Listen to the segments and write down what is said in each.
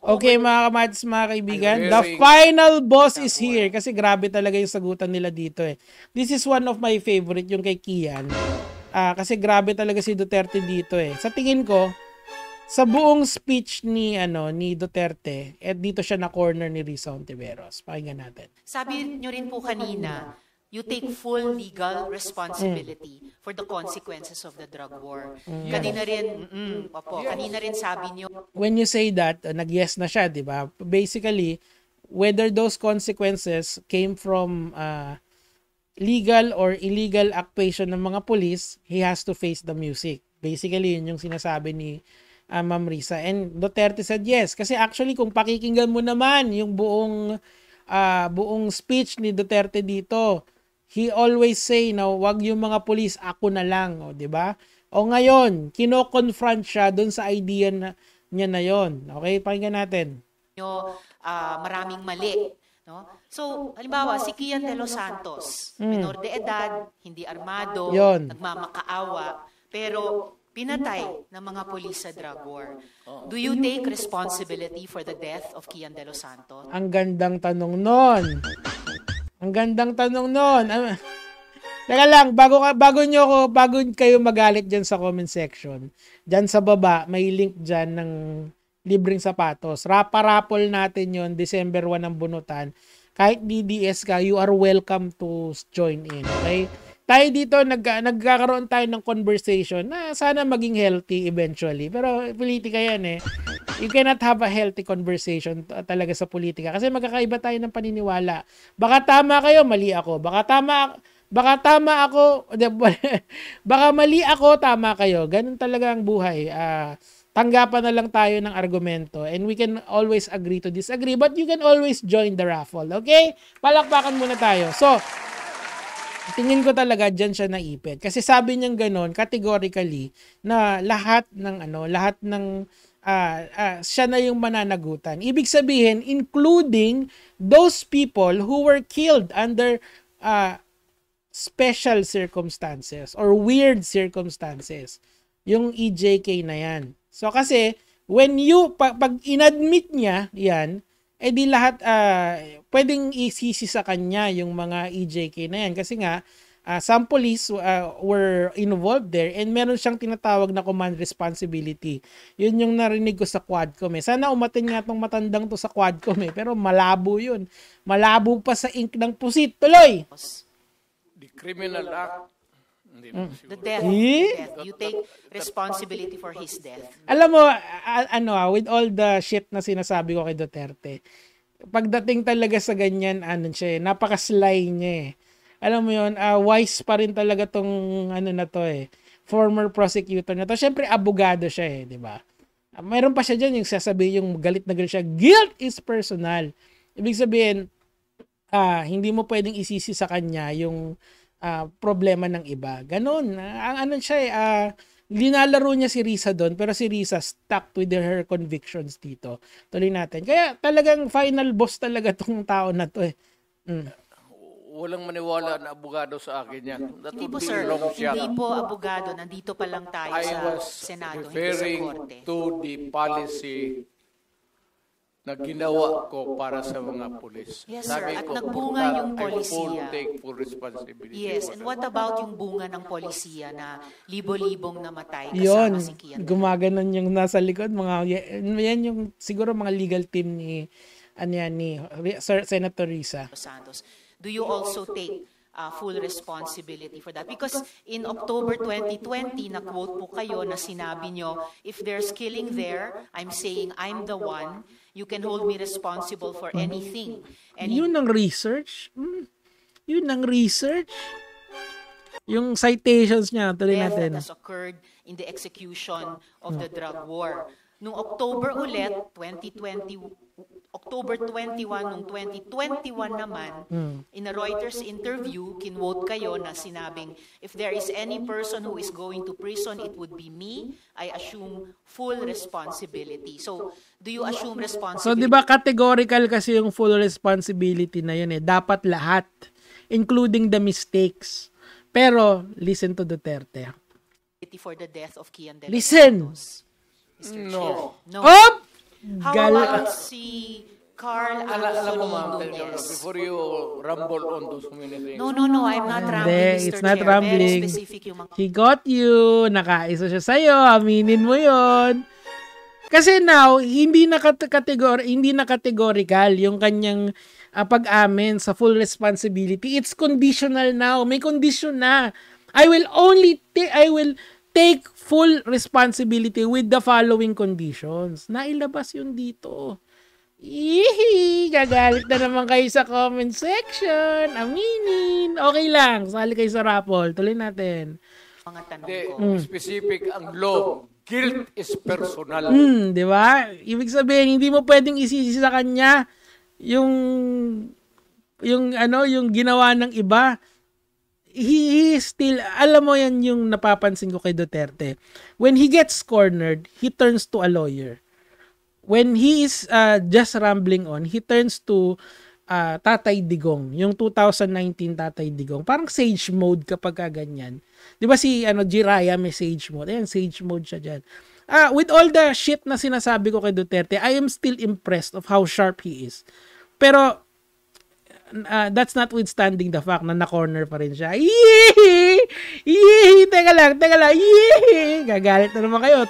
Okay, mga kamatis, mga kaibigan, the final boss is here. Kasi grabe talaga yung sagutan nila dito eh. This is one of my favorite, yung kay Kian. Kasi grabe talaga si Duterte dito eh. Sa tingin ko, sa buong speech ni Duterte, dito siya na corner ni Risa Hontiveros. Pakinggan natin. Sabi nyo rin po kanina, you take full legal responsibility for the consequences of the drug war. Kanina rin sabi nyo. When you say that, nag-yes na siya, di ba? Basically, whether those consequences came from legal or illegal actuation ng mga police, he has to face the music. Basically, yun yung sinasabi ni Ma'am Risa. And Duterte said yes. Kasi actually, kung pakikinggan mo naman yung buong speech ni Duterte dito, he always say na wag yung mga police, ako na lang, o di ba? O ngayon, kino-confront siya doon sa idea niya na yon. Okay, pakinggan natin. Maraming mali, no? So, halimbawa si Kian de los Santos, menor de edad, hindi armado, nagmamakaawa, pero pinatay ng mga pulis sa drug war. Do you take responsibility for the death of Kian de los Santos? Ang gandang tanong nun. Ang gandang tanong nun. Teka lang, bago kayo magalit dyan sa comment section, dyan sa baba, may link dyan ng libreng sapatos. Raffle natin yon December 1 ang bunutan. Kahit DDS ka, you are welcome to join in. Okay? Tayo dito, nagkakaroon tayo ng conversation na sana maging healthy eventually. Pero politika yan eh. You cannot have a healthy conversation talaga sa politika. Kasi magkakaiba tayo ng paniniwala. Baka tama kayo, mali ako. Baka mali ako, tama kayo. Ganun talaga ang buhay. Tanggapan na lang tayo ng argumento. And we can always agree to disagree. But you can always join the raffle. Okay? Palakpakan muna tayo. So, tingin ko talaga dyan siya naipit. Kasi sabi niyang ganon, categorically, na lahat ng siya na yung mananagutan. Ibig sabihin, including those people who were killed under special circumstances or weird circumstances. Yung EJK na yan. So kasi, when pag inadmit niya yan, di lahat pwedeng isisi sa kanya yung mga EJK na yan. Kasi nga, some police were involved there and meron siyang tinatawag na command responsibility. Yun yung narinig ko sa Quadcom eh. Sana umatin nga tong matandang to sa Quadcom eh. Pero malabo yun. Malabo pa sa ink ng pusit. Tuloy! The Criminal Act. The death. You take responsibility for his death. Alam mo, with all the shit na sinasabi ko kay Duterte, pagdating talaga sa ganyan, napaka-sly niya eh. Alam mo yun, wise pa rin talaga tong former prosecutor na to. Siyempre, abogado siya eh, di ba? Mayroon pa siya dyan yung sasabihin, yung galit na galit siya, guilt is personal. Ibig sabihin, hindi mo pwedeng isisi sa kanya yung problema ng iba. Ganon. Linalaro niya si Risa doon, pero si Risa stuck with her convictions dito. Tuloy natin. Kaya talagang final boss talaga tong tao na to eh. Walang maniwala na abogado sa akin yan. Hindi po sir, hindi po abogado. Nandito pa lang tayo sa Senado, hindi sa Korte. To the policy na ginawa ko para sa mga pulis. Yes sir, at nagbunga yung polisiya. I take full responsibility. Yes, and what about yung bunga ng polisiya na libo-libong namatay kasama si Kian? Gumaganon yung nasa likod. Yan yung siguro mga legal team ni Senator Risa Santos. Do you also take full responsibility for that? Because in October 2020, na-quote po kayo na sinabi nyo, if there's killing there, I'm saying I'm the one, you can hold me responsible for anything. Yun ang research? Yun ang research? Yung citations niya, tuloy natin. Death has occurred in the execution of the drug war. Noong October ulit, October 21 noong 2021 naman, in a Reuters interview, kinwote kayo na sinabing, if there is any person who is going to prison, it would be me. I assume full responsibility. So, do you assume responsibility? So, di ba categorical kasi yung full responsibility na yun eh. Dapat lahat, including the mistakes. Pero, listen to For the death of Kian de los Listen! Santos. No. No. Op! How about si Carl Alam mo, ma'am, Anthony Nunez? before you rumble on those many things. No, I'm not rambling, Mr. It's not Chair. rambling. Very specific yung mga... He got you. Nakaisa siya sa'yo. Aminin mo yon. Kasi now, hindi na categorical yung kanyang pag-amin sa full responsibility. It's conditional now. May condition na. I will take full responsibility with the following conditions. Nailabas yun dito. Gagalit na naman kayo sa comment section. Aminin. Okay lang. Sali kayo sa raffle. Tuloy natin. Mga tanong ko. Specific ang law. Guilt is personal. Di ba? Ibig sabihin, hindi mo pwedeng isisi sa kanya yung ginawa ng iba. He still, alam mo yan yung napapansin ko kay Duterte. When he gets cornered, he turns to a lawyer. When he is just rambling on, he turns to Tatay Digong. Yung 2019 Tatay Digong. Parang sage mode kapag ganyan. Di ba si Jiraya may sage mode? Ayan, sage mode siya dyan. With all the shit na sinasabi ko kay Duterte, I am still impressed of how sharp he is. Pero, that's notwithstanding the fact na na-corner pa rin siya. Teka lang. Gagalit na naman kayo.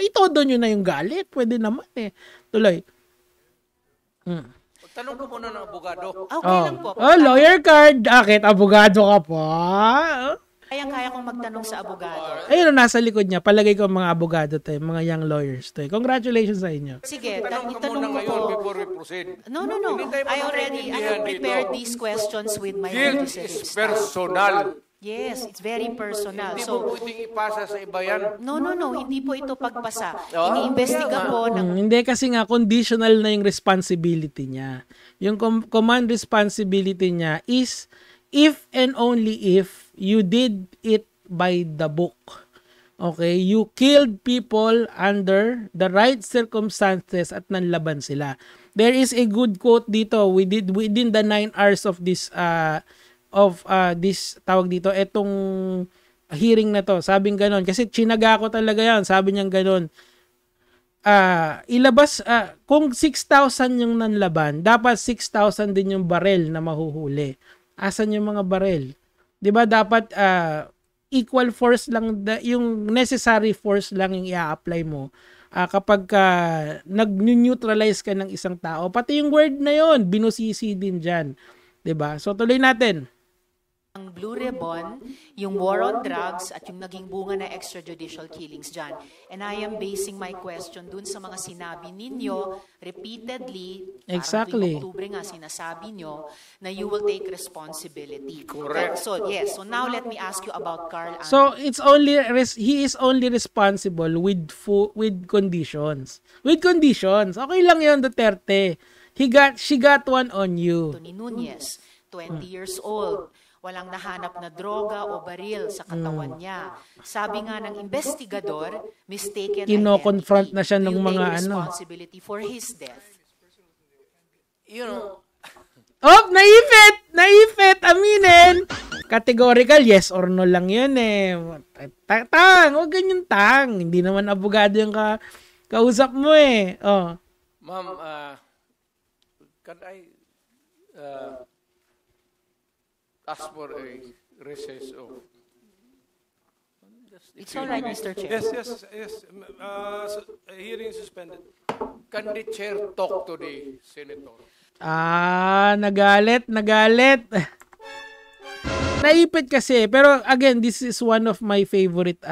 Itodo nyo na yung galit. Pwede naman eh. Tuloy. Tanong ko muna ng abogado. Okay lang po. Lawyer card. Akit, abogado ka pa. Kaya kong magtanong sa abogado. Ayun, nasa likod niya. Palagay ko mga abogado to, mga young lawyers to. Congratulations sa inyo. Sige, Tanong ko muna ngayon before we proceed. No. I have prepared these questions with my Guilt is personal. Yes, it's very personal. Hindi mo pwedeng ipasa sa iba yan. No, hindi po ito pagpasa. Iniimbestiga po ng... Hindi kasi nga, conditional na yung responsibility niya. Yung command responsibility niya is if and only if you did it by the book. Okay? You killed people under the right circumstances at nanlaban sila. There is a good quote dito. Within the 9 hours of this tawag dito, etong hearing na to. Sabing ganon. Kasi chinaga ko talaga yan. Sabi niyang ganon. Ilabas, kung 6,000 yung nanlaban, dapat 6,000 din yung barel na mahuhuli. Asan yung mga barel? 'Di ba dapat equal force lang, yung necessary force lang yung i-apply mo kapag nag-neutralize ka ng isang tao. Pati yung word na yon binusisi din dyan. 'Di ba? So tuloy natin. Ang Blue Ribbon, yung war on drugs at yung naging bunga na extrajudicial killings dyan. And I am basing my question dun sa mga sinabi ninyo repeatedly. Exactly. Parang Oktubre nga sinasabi nyo na you will take responsibility. Correct. So now let me ask you about Carl Anthony. So he is only responsible with conditions. With conditions. Okay lang 'yon, Duterte. She got one on you. Anthony Nunez, 20 years old. Walang nahanap na droga o baril sa katawan niya. Sabi nga ng investigador, mistaken Kino-confront na siya ng you mga take responsibility for his death. You know, naipit, aminin. Categorical, yes or no lang yun eh. Huwag ganyan tang. Hindi naman abogado yung kausap mo eh. Oh. ma'am, can I ask for a recess of... It's all right, Mr. Chair. Yes. Hearing suspended. Can the chair talk to the senator? Nagalit. Naipit kasi. Pero again, this is one of my favorite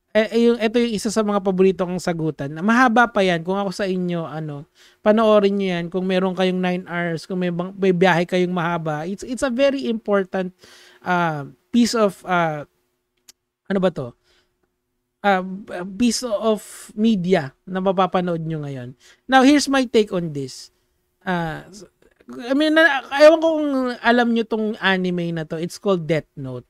ito yung isa sa mga paborito kong sagutan. Mahaba pa yan. Kung ako sa inyo, panoorin nyo yan. Kung meron kayong 9 hours, kung may biyahe kayong mahaba. It's a very important piece of piece of media na mapapanood nyo ngayon. Now, here's my take on this. Ewan ko kung alam nyo tong anime na to. It's called Death Note.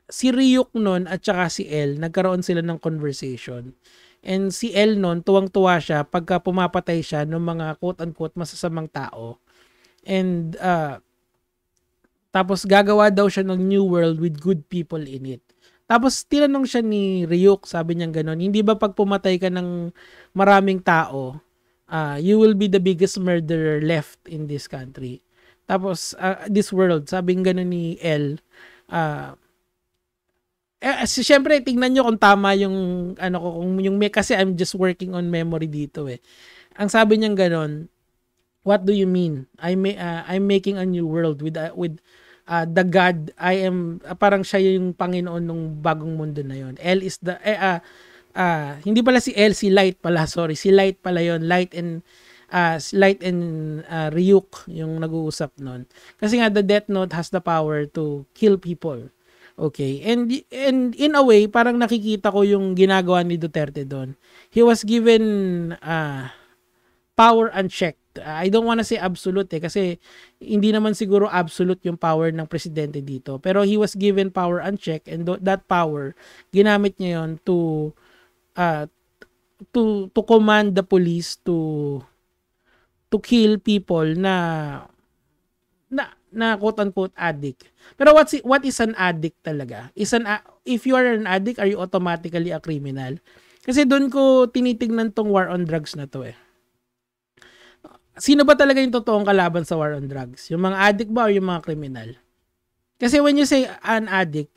Si Ryuk nun at saka si L, nagkaroon sila ng conversation. And si L nun, tuwang-tuwa siya pagka pumapatay siya ng mga quote-unquote masasamang tao. And tapos gagawa daw siya ng new world with good people in it. Tapos tinanong siya ni Ryuk, sabi niya gano'n, hindi ba pag pumatay ka ng maraming tao, you will be the biggest murderer left in this country. Tapos, this world, sabi gano'n ni L. Siyempre, tingnan nyo kung tama yung, kasi I'm just working on memory dito eh. Ang sabi niya gano'n, what do you mean? I'm making a new world with the God. I am, parang siya yung Panginoon ng bagong mundo na yon. L is the, hindi pala si L, si Light pala, sorry. Si Light pala yon. Light and Ryuk yung nag-uusap nun. Kasi nga, the Death Note has the power to kill people. Okay. And in a way, parang nakikita ko yung ginagawa ni Duterte doon. He was given power unchecked. I don't wanna say absolute kasi hindi naman siguro absolute yung power ng presidente dito. Pero he was given power unchecked, and that power, ginamit niya yon to command the police to kill people na quote unquote addict. Pero what is an addict talaga? If you are an addict, are you automatically a criminal? Kasi doon ko tinitingnan tong war on drugs na to eh. Sino ba talaga yung totoong kalaban sa war on drugs? Yung mga addict ba o yung mga kriminal? Kasi when you say an addict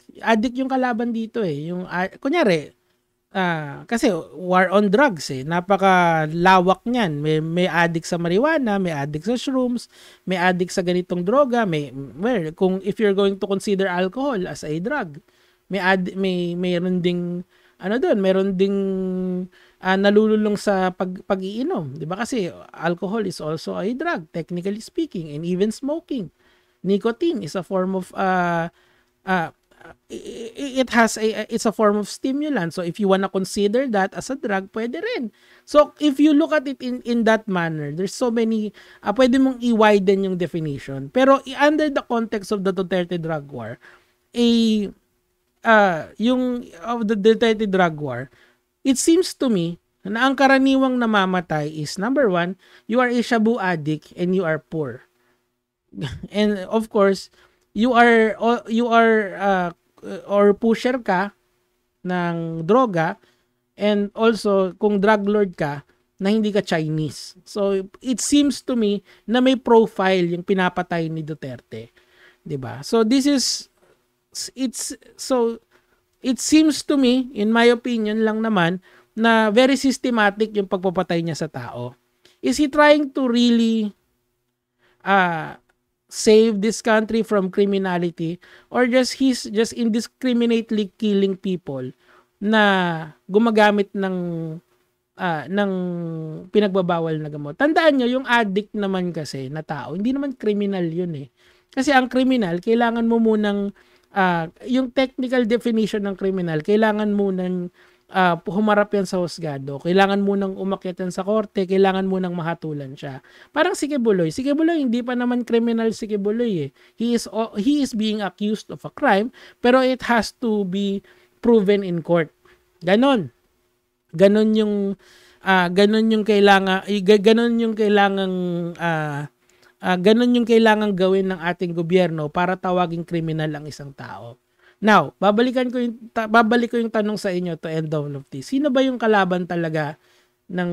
yung kalaban dito eh. Yung, kunyari, kasi war on drugs eh. Napakalawak niyan. May addict sa marijuana, may addict sa shrooms, may addict sa ganitong droga, if you're going to consider alcohol as a drug, mayroon ding meron ding nalululong sa pag-iinom, 'di ba? Kasi alcohol is also a drug, technically speaking, and even smoking. Nicotine is a form of it's a form of stimulant. So if you wanna consider that as a drug, pwede rin. So if you look at it in that manner, there's so many pwede mong i-widen yung definition. Pero under the context of the Duterte drug war, of the Duterte drug war, it seems to me na ang karaniwang namamatay is, number one, you are a shabu addict and you are poor. And of course, you are or pusher ka ng droga, and also kung drug lord ka na hindi ka Chinese. So it seems to me na may profile yung pinapatay ni Duterte, 'di ba? So it seems to me, in my opinion lang naman, na very systematic yung pagpapatay niya sa tao. Is he trying to really save this country from criminality, or he's just indiscriminately killing people na gumagamit ng pinagbabawal na gamot? Tandaan nyo, yung addict naman kasi na tao, hindi naman criminal yun eh. Kasi ang criminal, kailangan mo munang yung technical definition ng criminal, kailangan munang humarap yan sa husgado, kailangan munang umakyat yan sa korte, kailangan munang mahatulan siya. Parang si Kibuloy. Si Kibuloy, hindi pa naman criminal si Kibuloy eh. He is being accused of a crime, pero it has to be proven in court. Ganon yung kailangang gawin ng ating gobyerno para tawaging kriminal ang isang tao. Now, babalik ko yung tanong sa inyo to end all of this. Sino ba yung kalaban talaga ni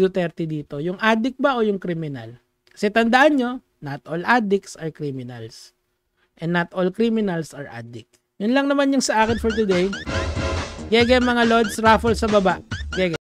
Duterte dito? Yung addict ba o yung kriminal? Kasi tandaan nyo, not all addicts are criminals. And not all criminals are addict. Yun lang naman yung sa akin for today. Gege mga lords, raffle sa baba. Gege.